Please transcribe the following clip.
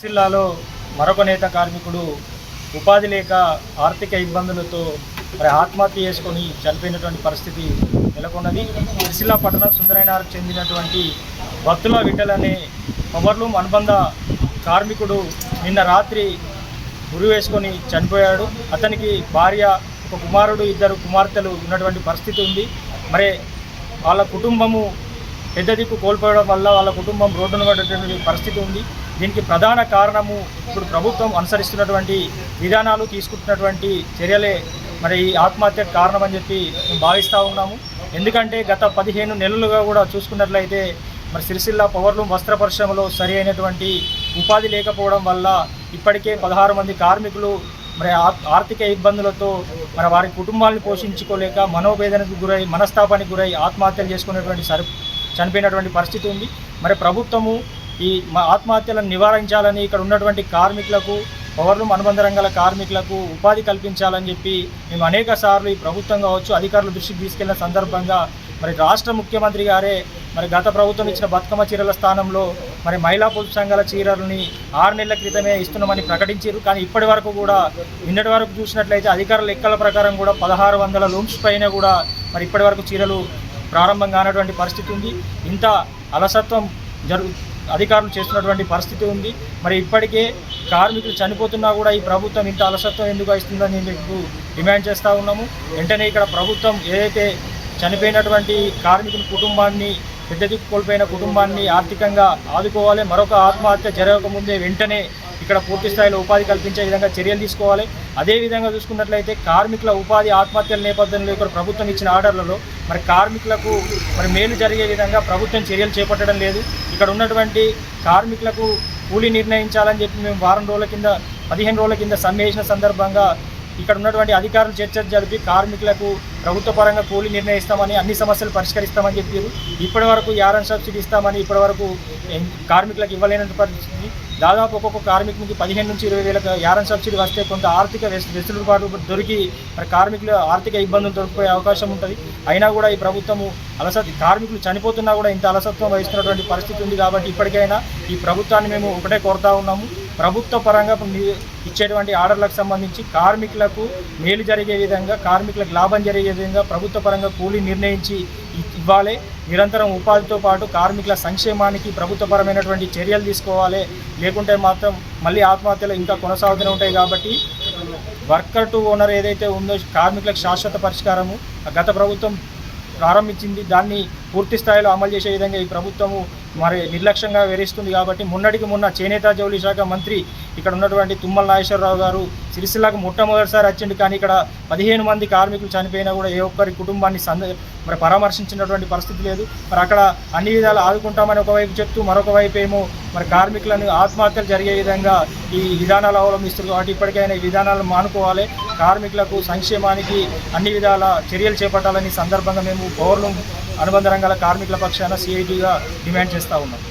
జిల్లాలో మరొక నేత కార్మికుడు ఉపాధి లేక ఆర్థిక ఇబ్బందులతో ఆత్మహత్య చేసుకొని చనిపోయినటువంటి పరిస్థితి నెలకొన్నది. సిరిసిల్ల పట్టణం సుందరైనార్కు చెందినటువంటి బత్తుల విఠల్ అనే పవర్లూమ్ అనుబంధ కార్మికుడు నిన్న రాత్రి ఉరి వేసుకొని చనిపోయాడు. అతనికి భార్య, ఒక కుమారుడు, ఇద్దరు కుమార్తెలు ఉన్నటువంటి పరిస్థితి ఉంది. వాళ్ళ కుటుంబము పెద్ద దిక్కు కోల్పోవడం వల్ల వాళ్ళ కుటుంబం రోడ్డున పడేటువంటి పరిస్థితి ఉంది. దీనికి ప్రధాన కారణము ఇప్పుడు ప్రభుత్వం అనుసరిస్తున్నటువంటి విధానాలు, తీసుకుంటున్నటువంటి చర్యలే ఈ ఆత్మహత్యకు కారణం అని చెప్పి మేము భావిస్తూ ఉన్నాము. ఎందుకంటే గత 15 నెలలుగా కూడా చూసుకున్నట్లయితే సిరిసిల్ల పవర్లూమ్ వస్త్ర పరిశ్రమలో సరి అయినటువంటి ఉపాధి లేకపోవడం వల్ల ఇప్పటికే 16 మంది కార్మికులు ఆర్థిక ఇబ్బందులతో వారి కుటుంబాలను పోషించుకోలేక మనోవేదనకు గురై, మనస్తాపానికి గురై ఆత్మహత్యలు చేసుకునేటువంటి చనిపోయినటువంటి పరిస్థితి ఉంది. ప్రభుత్వము ఈ ఆత్మహత్యలను నివారించాలని, ఇక్కడ ఉన్నటువంటి కార్మికులకు, పవర్లూమ్ అనుబంధ రంగాల కార్మికులకు ఉపాధి కల్పించాలని చెప్పి మేము అనేక సార్లు ఈ ప్రభుత్వం కావచ్చు అధికారుల దృష్టికి తీసుకెళ్లిన సందర్భంగా రాష్ట్ర ముఖ్యమంత్రి గారే గత ప్రభుత్వం ఇచ్చిన బతుకమ్మ చీరల స్థానంలో మహిళా పొదుపు సంఘాల చీరలని 6 నెలల క్రితమే ఇస్తున్నామని ప్రకటించారు. కానీ ఇప్పటి వరకు కూడా, నిన్నటి వరకు చూసినట్లయితే అధికారుల లెక్కల ప్రకారం కూడా 1600 లూమ్స్ పైన కూడా ఇప్పటి వరకు చీరలు ప్రారంభం కానటువంటి పరిస్థితి ఉంది. ఇంత అలసత్వం అధికారులు చేస్తున్నటువంటి పరిస్థితి ఉంది. ఇప్పటికే కార్మికులు చనిపోతున్నా కూడా ఈ ప్రభుత్వం ఇంత అలసత్వం ఎందుకు ఇస్తుందని మీకు డిమాండ్ చేస్తూ ఉన్నాము. వెంటనే ఇక్కడ ప్రభుత్వం ఏదైతే చనిపోయినటువంటి కార్మికుల కుటుంబాన్ని, పెద్ద దిక్కు కోల్పోయిన కుటుంబాన్ని ఆర్థికంగా ఆదుకోవాలి. మరొక ఆత్మహత్య జరగకముందే వెంటనే ఇక్కడ పూర్తి స్థాయిలో ఉపాధి కల్పించే విధంగా చర్యలు తీసుకోవాలి. అదేవిధంగా చూసుకున్నట్లయితే కార్మికుల ఉపాధి ఆత్మహత్యల నేపథ్యంలో ఇక్కడ ప్రభుత్వం ఇచ్చిన ఆర్డర్లలో కార్మికులకు మేలు జరిగే విధంగా ప్రభుత్వం చర్యలు చేపట్టడం లేదు. ఇక్కడ ఉన్నటువంటి కార్మికులకు కూలీ నిర్ణయించాలని చెప్పి మేము 15 రోజుల కింద సమ్మె చేసిన సందర్భంగా ఇక్కడ ఉన్నటువంటి అధికారులు చర్చలు జరిపి కార్మికులకు ప్రభుత్వ పరంగా కూలీ నిర్ణయిస్తామని, అన్ని సమస్యలు పరిష్కరిస్తామని చెప్పారు. ఇప్పటి వరకు యారన్ సబ్సిడీ ఇస్తామని ఇప్పటి వరకు కార్మికులకు ఇవ్వలేని పరిస్థితి. దాదాపు ఒక్కొక్క కార్మికునికి 15 నుంచి 20 వేల యారన్ సబ్సిడీ వస్తే కొంత ఆర్థిక వెసులుబాటు దొరికి కార్మికులు ఆర్థిక ఇబ్బందులు దొరికిపోయే అవకాశం ఉంటుంది. అయినా కూడా ఈ ప్రభుత్వము కార్మికులు చనిపోతున్నా కూడా ఇంత అలసత్వం వహిస్తున్నటువంటి పరిస్థితి ఉంది. కాబట్టి ఇప్పటికైనా ఈ ప్రభుత్వాన్ని మేము ఒకటే కోరుతా ఉన్నాము, ప్రభుత్వ పరంగా ఇచ్చేటువంటి ఆర్డర్లకు సంబంధించి కార్మికులకు మేలు జరిగే విధంగా, కార్మికులకు లాభం జరిగే విధంగా ప్రభుత్వ పరంగా కూలీ నిర్ణయించి ఇవ్వాలి. నిరంతరం ఉపాధితో పాటు కార్మికుల సంక్షేమానికి ప్రభుత్వపరమైనటువంటి చర్యలు తీసుకోవాలి. లేకుంటే మాత్రం మళ్ళీ ఆత్మహత్యలు ఇంకా కొనసాగుతూనే ఉంటాయి. కాబట్టి వర్కర్ టు ఓనర్ ఏదైతే ఉందో కార్మికులకు శాశ్వత పరిష్కారము గత ప్రభుత్వం ప్రారంభించింది, దాన్ని పూర్తి స్థాయిలో అమలు చేసే విధంగా ఈ ప్రభుత్వము నిర్లక్ష్యంగా వివరిస్తుంది. కాబట్టి మొన్నటికి మొన్న చేనేత జౌళి శాఖ మంత్రి ఇక్కడ ఉన్నటువంటి తుమ్మల నాగేశ్వరరావు గారు సిరిసిల్లకు మొట్టమొదటిసారి వచ్చింది. కానీ ఇక్కడ 15 మంది కార్మికులు చనిపోయినా కూడా ఏ ఒక్కరి కుటుంబాన్ని పరామర్శించినటువంటి పరిస్థితి లేదు. అక్కడ అన్ని విధాలు ఆదుకుంటామని ఒకవైపు చెప్తూ, మరొక వైపు ఏమో కార్మికులను ఆత్మహత్యలు జరిగే విధంగా ఈ విధానాలు అవలంబిస్తారు. కాబట్టి ఇప్పటికైనా ఈ విధానాలను మానుకోవాలి. కార్మికులకు సంక్షేమానికి అన్ని విధాల చర్యలు చేపట్టాలని సందర్భంగా మేము పవర్లూమ్ అనుబంధ రంగాల కార్మికుల పక్షాన సిఐటిగా డిమాండ్ చేస్తూ ఉన్నాం.